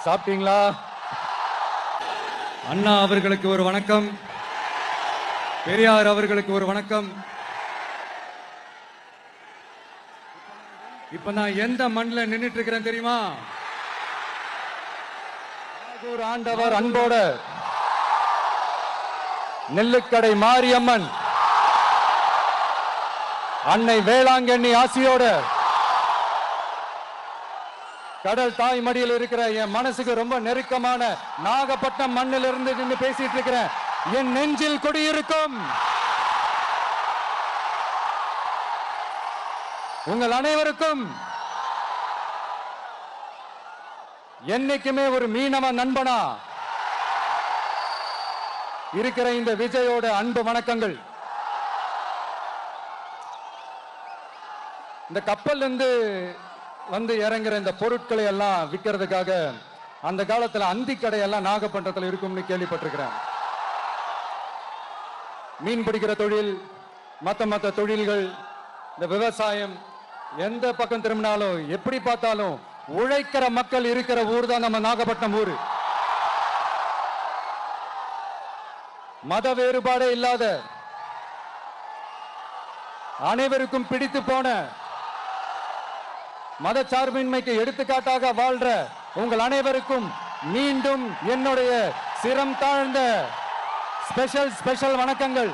சாப்பிட்டீங்களா? அண்ணா அவர்களுக்கு ஒரு வணக்கம், பெரியார் அவர்களுக்கு ஒரு வணக்கம். இப்ப நான் எந்த மண்ணில் நின்னுட்டு இருக்கிறேன் தெரியுமா? ஆண்டவர் அன்போட நெல்லுக்கடை மாரியம்மன் அன்னை வேளாங்கண்ணி ஆசியோட கடல் தாய் மடியில் இருக்கிற என் மனசுக்கு ரொம்ப நெருக்கமான நாகப்பட்டினம் மண்ணில் இருந்து நின்று பேசிட்டு இருக்கிறேன். என் நெஞ்சில் குடியிருக்கும் உங்கள் அனைவருக்கும் என்னைக்குமே ஒரு மீனவ நண்பனா இருக்கிற இந்த விஜயோட அன்பு வணக்கங்கள். இந்த கப்பல் இருந்து வந்து இறங்குற இந்த பொருட்களை எல்லாம் விற்கிறதுக்காக அந்த காலத்துல அந்தி கடையெல்லாம் நாகப்பட்டினத்தில் இருக்கும்னு கேள்விப்பட்டிருக்கிறேன். மீன் பிடிக்கிற தொழில், மற்ற தொழில்கள், இந்த விவசாயம், எந்த பக்கம் திரும்பினாலும் எப்படி பார்த்தாலும் உழைக்கிற மக்கள் இருக்கிற ஊர் தான் நம்ம நாகப்பட்டினம் ஊரு. மத வேறுபாடே இல்லாத, அனைவருக்கும் பிடித்து போன, மதச்சார்பின்மைக்கு எடுத்துக்காட்டாக வாழ்ற உங்கள் அனைவருக்கும் மீண்டும் என்னுடைய சிரம் தாழ்ந்த ஸ்பெஷல் வணக்கங்கள்.